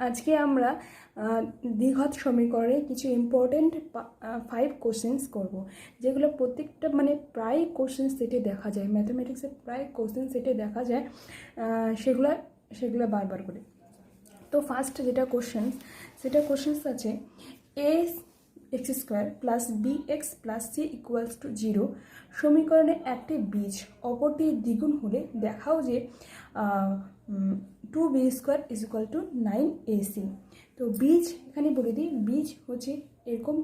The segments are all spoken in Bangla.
আজকে আমরা দ্বিঘাত সমীকরণে কিছু ইম্পর্টেন্ট 5 কোশ্চেন্স করব, যেগুলো প্রত্যেকটা মানে প্রায় কোশ্চেন সেটে দেখা যায়, ম্যাথামেটিক্সের প্রায় কোশ্চেন সেটে দেখা যায়, সেগুলো বারবার করে। তো ফার্স্ট যেটা কোশ্চেন্স, সেটা কোশ্চেন্স আছে A X square plus B X plus C equals to 0 সমীকরণে একটি বীজ অপরটি দ্বিগুণ হলে দেখাও যে 2b square is equal to 9ac। তো বীজ এখানে বলে দিই, বীজ হচ্ছে এরকম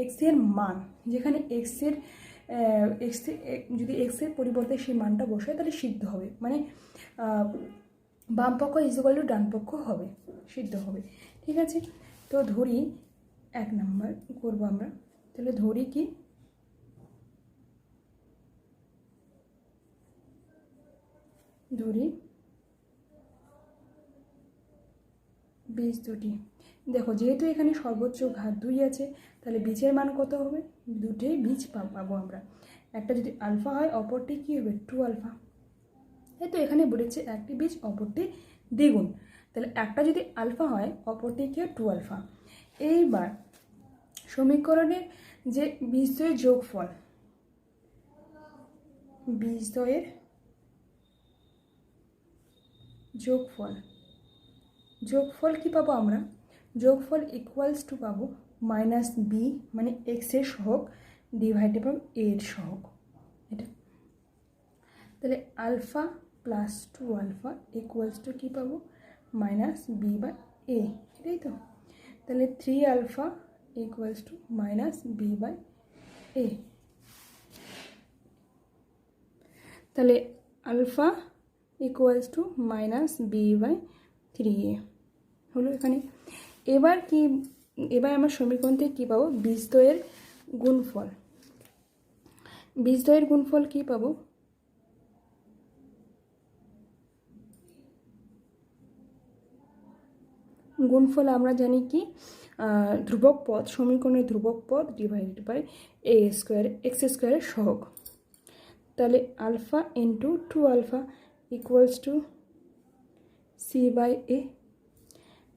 এক্সের মান, যেখানে এক্সের যদি এক্সের পরিবর্তে সেই মানটা বসায় তাহলে সিদ্ধ হবে, মানে বাম পক্ষ ইজ ইকুয়াল টু ডান পক্ষ হবে, সিদ্ধ হবে। ঠিক আছে, তো ধরি 1 নাম্বার করবো আমরা। তাহলে ধরি কি বীজ দুটি। দেখো যেহেতু এখানে সর্বোচ্চ ঘাত 2 আছে, তাহলে বীজের মান কত হবে? দুটোই বীজ পাবো আমরা। একটা যদি আলফা হয় অপরটি কি হবে? 2 আলফা। এই তো এখানে বলেছে একটি বীজ অপরটি দ্বিগুণ, তাহলে একটা যদি আলফা হয় অপরটি কি 2 আলফা। এইবার সমীকরণের যে বীজদ্বয়ের যোগফল কি পাবো আমরা? যোগফল ইকুয়ালস টু পাবো মাইনাস বি, মানে এক্স এর সহগ ডিভাইডেবল এ এর সহগ। এটা তাহলে alpha plus 2 alpha equals to কী পাবো? মাইনাস বি বাই এ, এটাই তো। তাহলে 3 alpha equals to minus B by A. তাহলে alpha equals to minus B by 3a হলো এখানে। এবার আমার সমীকরণ থেকে কী পাবো? বীজদ্বয়ের গুণফল কী পাবো? গুণফল আমরা জানি কি ধ্রুবক পদ, সমীকরণের ধ্রুবক পদ divided by A square X স্কোয়ারের সহগ। তাহলে alpha into 2 alpha equals to C by A.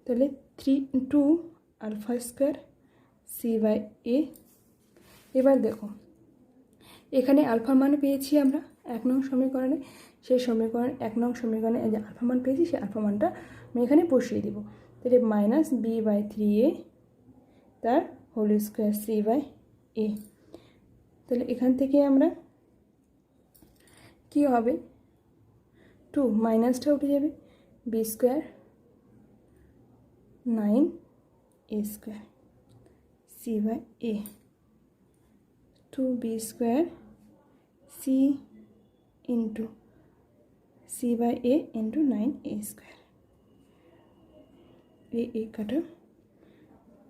তাহলে 2 alpha square C by A. এবার দেখো এখানে আলফা মান পেয়েছি আমরা 1 নং সমীকরণে, সেই সমীকরণ 1 নং সমীকরণে যে আলফা মান পেয়েছি সেই আলফা মানটা আমি এখানে বসিয়ে দিব। তাহলে মাইনাস বি বাই 3a তার whole square C by A. তাহলে এখান থেকে আমরা কি হবে? 2 মাইনাসটা উঠে যাবে, B square 9a square C by A, 2b square C into C by A into 9a square, এ কাটা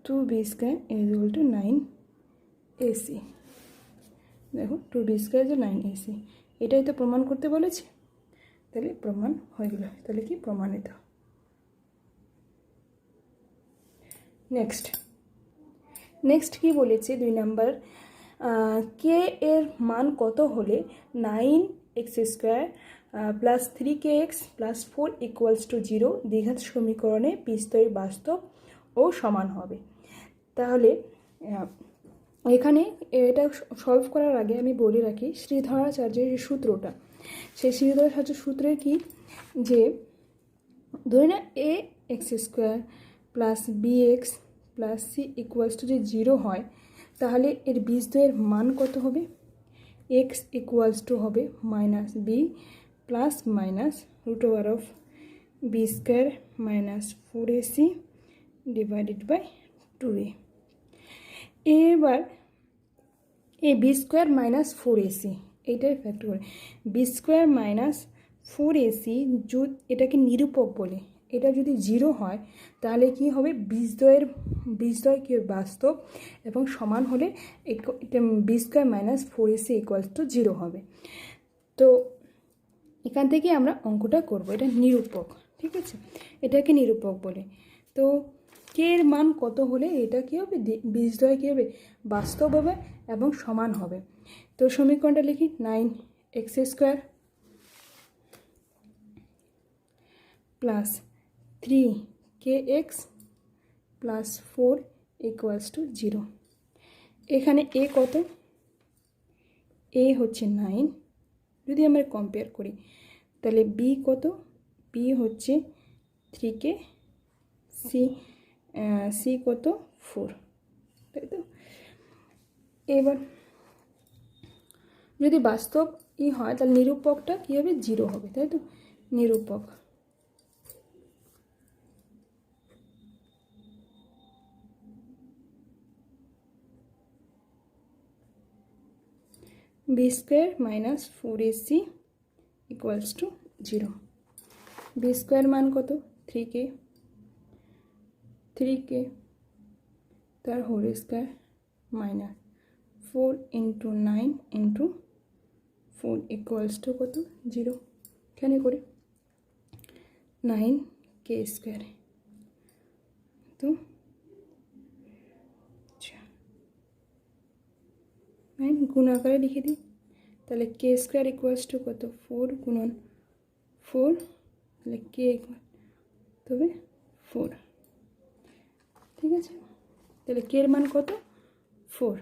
2b square is equal to 9ac। দেখো 2b স্কোয়ার যে 9ac, এটাই তো প্রমাণ করতে বলেছে, তাহলে প্রমাণ হয়ে গেল। তাহলে কি প্রমাণিত। নেক্সট কি বলেছে 2 নাম্বার, কে এর মান কত হলে 9x square plus 3kx plus 4 equals to 0 দ্বিঘাত সমীকরণে বীজদ্বয় বাস্তব ও সমান হবে। তাহলে এখানে এটা সলভ করার আগে আমি বলে রাখি শ্রীধরাচার্যের যে সূত্রটা, সেই শ্রীধরাচার্যের সূত্রে কি, যে ধরে না A X square plus B X plus C equals to যে 0 হয়, তাহলে এর বীজদ্বয়ের মান কত হবে? এক্স ইকুয়ালস টু হবে minus B plus minus root over of B square minus 4ac divided by 2a। এবার এই বি স্কোয়ার মাইনাস 4ac এইটাই ফ্যাক্টর করে বি স্কোয়ার মাইনাস 4ac, এটাকে নিরূপক বলে, এটা যদি 0 হয় তাহলে কি হবে? বীজদ্বয় কি বাস্তব এবং সমান হলে B square minus 4ac equals to 0 হবে। তো এখান থেকে আমরা অঙ্কটা করব, এটা নিরূপক, ঠিক আছে, এটাকে নিরূপক বলে। তো কে এর মান কত হলে এটা কী হবে? বীজদ্বয় কী হবে? বাস্তব হবে এবং সমান হবে। তো সমীকরণটা লিখি, 9x square plus 3 kx plus 4 equals to 0। এখানে a কত, a হচ্ছে 9, যদি আমরা কম্পেয়ার করি তাহলে b কত, b হচ্ছে 3k, c কত 4, তাই তো। এবার যদি বাস্তব হয় তাহলে নিরূপকটা কী হবে, 0 হবে, তাই তো। নিরূপক B square minus 4ac equals to 0। B square মান কত, 3k, তার whole square minus 4 into 9 into 4 equals to কত, 0। এখানে করে 9k স্কোয়ার, তো 9 গুণ আকারে লিখে দিই, তাহলে k স্কোয়ার ইকুয়ালস টু কত, 4 গুণন 4, তাহলে k ইকুয়াল তবে 4, ঠিক আছে। তাহলে k এর মান কত, 4।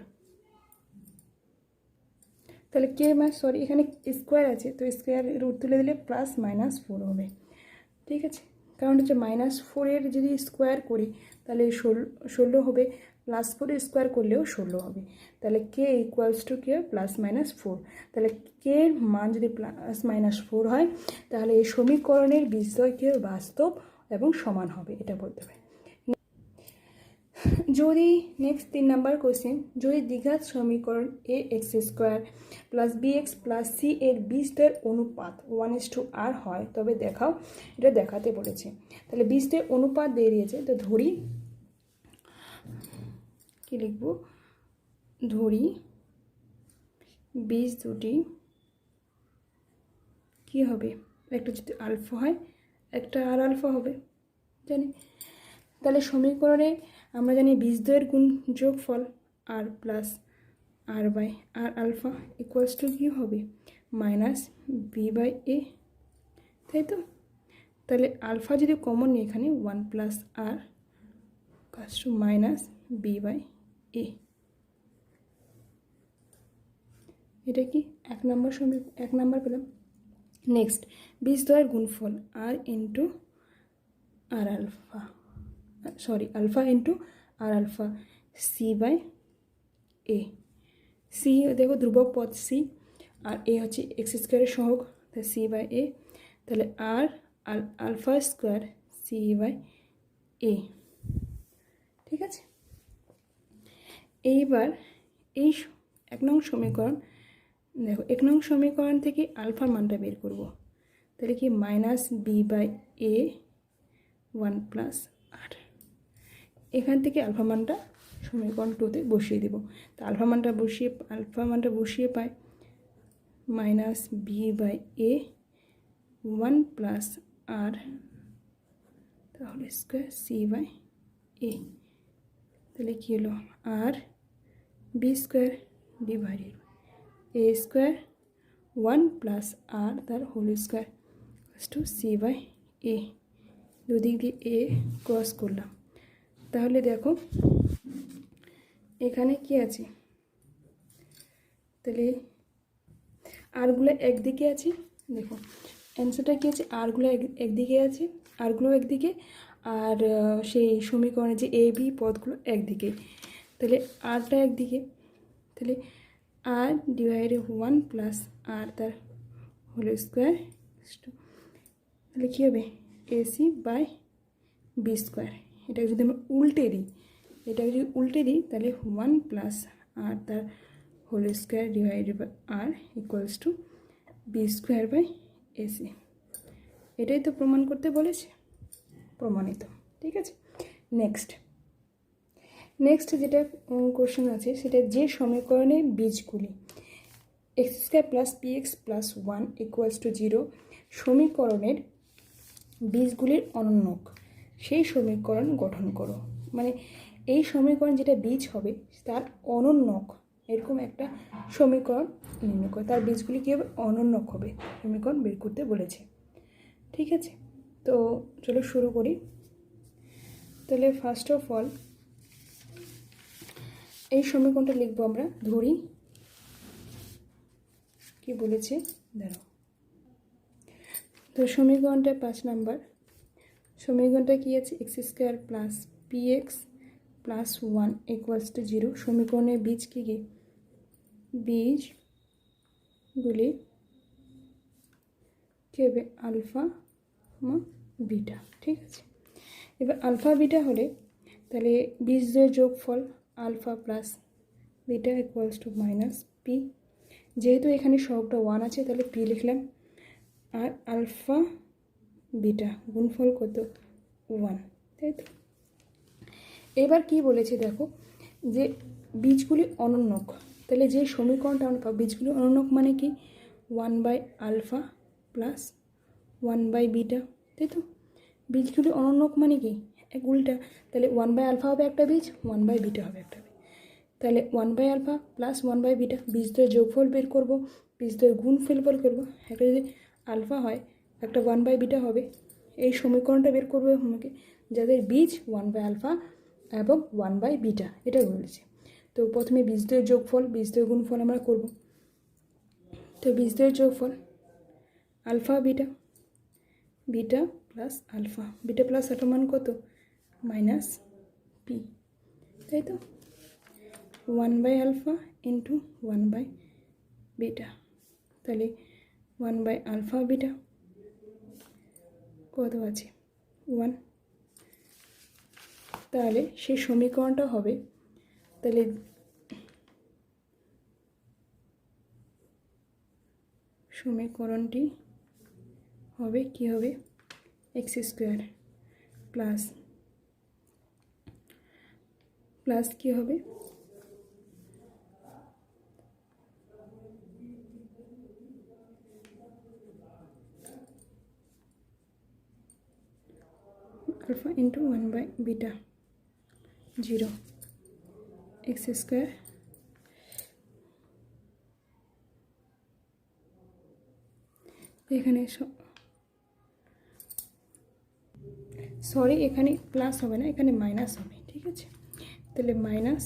তাহলে k মান, সরি এখানে স্কোয়ার আছে, তো স্কোয়ার রুট তুলে দিলে প্লাস মাইনাস 4 হবে, ঠিক আছে। কারণ হচ্ছে -4 যদি স্কোয়ার করি তাহলে 16 হবে, +4 স্কোয়ার করলেও 16 হবে। তাহলে k ইকুয়ালস টু কি হয়, +-4। তাহলে k এর মান যদি +-4 হয় তাহলে এই সমীকরণের বীজদ্বয় কি বাস্তব এবং সমান হবে, এটা বলতে হবে। যদি নেক্সট 3 নাম্বার কোশ্চেন, যদি দ্বিঘাত সমীকরণ ax² plus bx plus c এর বীজদ্বয়ের অনুপাত 1:r হয় তবে দেখাও, এটা দেখাতে বলেছে। তাহলে বীজদ্বয়ের অনুপাত দিয়ে দিয়েছে, তো ধরি কি লিখব, ধরি বীজ দুটি কি হবে, একটা যদি আলফা হয় একটা আর আলফা হবে, জানি। তাহলে সমীকরণে আমরা জানি বীজদ্বয়ের গুণ যোগফল আর প্লাস আর বাই আর আলফা ইকুয়ালস টু কী হবে, -b/a, তাই তো। তাহলে আলফা যদি কমন নিই এখানে 1 + r ইকুয়ালস টু -b/a, এটা কি 1 নম্বর পেলাম। নেক্সট বীজদ্বয়ের গুণফল আর ইন্টু আর আলফা, সরি আলফা ইন্টু আর আলফা c/a, c দেখো ধ্রুবক পদ c, আর a হচ্ছে x² সহগ, তাই c/a, তাহলে আর আলফা স্কোয়ার c/a, ঠিক আছে। এইবার এই 1 নং সমীকরণ, দেখো 1 নং সমীকরণ থেকে আলফার মানটা বের করব, তাহলে কি -b/a 1 + r, এখান থেকে আলফা মানটা সমীকরণ 2তে বসিয়ে দেব। তো আলফা মানটা বসিয়ে পাই -b/a 1 + r তাহলে স্কোয়ার c/a, তাহলে কী হলো, আর b² ডিভাইডেড a² 1 + r তার হোল স্কোয়ার টু c/a, দুদিক দিয়ে a ক্রস করলাম। তাহলে দেখো এখানে কি আছে, তাহলে আরগুলো একদিকে আছে, দেখো অ্যান্সারটা কী আছে, আরগুলো একদিকে আছে, আরগুলো একদিকে, আর সেই সমীকরণে যে a b পদগুলো একদিকে, তাহলে আরটা একদিকে, তাহলে আর ডিভাইডেড 1 + r তার হোল স্কোয়ার, তাহলে কী হবে ac/b²। এটাকে যদি আমরা উল্টে দিই তাহলে 1 + r তার whole square divided by r equals to b²/ac। এটাই তো প্রমাণ করতে বলেছে, প্রমাণিত, ঠিক আছে। নেক্সট যেটা কোশ্চেন আছে সেটা, যে সমীকরণে বীজগুলি x² + px + 1 ইকুয়ালস টু 0 সমীকরণের বীজগুলির অনন্যক, সেই সমীকরণ গঠন করো। মানে এই সমীকরণ যেটা বীজ হবে তার অনন্যক, এরকম একটা সমীকরণ নির্ণয় করে, তার বীজগুলি কী হবে, অনন্যক হবে, সমীকরণ বের করতে বলেছে, ঠিক আছে। তো চলো শুরু করি। তাহলে ফার্স্ট অফ অল এই সমীকরণটা লিখবো আমরা, ধরি কি বলেছে দাঁড়াও। তো সমীকরণটা 5 নাম্বার সমীকরণটা কি আছে, x square plus P x plus 1 equals to 0। সমীকরণের বীজ কী কী, বীজগুলি কী হবে, আলফা বিটা, ঠিক আছে। এবার আলফা বিটা হলে তাহলে বীজের যোগফল alpha plus beta equals to minus P. যেহেতু এখানে সবটা 1 আছে তাহলে পি লিখলাম, আর আলফা বিটা গুণফল কত 1, তাই তো। এবার কি বলেছে দেখো, যে বীজগুলি অনন্যক, তাহলে যে সমীকরণটা আমরা পাবো বীজগুলি অনন্যক মানে কি 1/α প্লাস 1/β, তাই তো। বীজগুলি অনন্যক মানে কি এক উল্টা, তাহলে 1/α হবে একটা বীজ, 1/β হবে একটা বীজ। তাহলে 1/α প্লাস 1/β বীজদ্বয়ের যোগফল বের করবো, বীজদ্বয়ের গুণফল বের করবো। একটা যদি আলফা হয় একটা 1/β হবে। এই সমীকরণটা বের করবো আমাকে, যাদের বীজ 1/α এবং 1/β, এটা বলেছে। তো প্রথমে বীজদ্বয়ের যোগফল বীজদ্বয়ের গুণফল আমরা করব। তো বীজদ্বয়ের যোগফল alpha beta, beta plus alpha, beta plus alpha মান কত মাইনাস পি, তাই তো। 1/α ইন্টু 1/β, তাহলে 1/α বিটা কত আছে 1। তাহলে সেই সমীকরণটা হবে, তাহলে সমীকরণটি হবে কি হবে, এক্স স্কোয়ার প্লাস কি হবে আলফা ইন্টু 1/β 0 এক্স স্কোয়ার এখানে সরি এখানে প্লাস হবে না, এখানে মাইনাস হবে, ঠিক আছে। তাহলে মাইনাস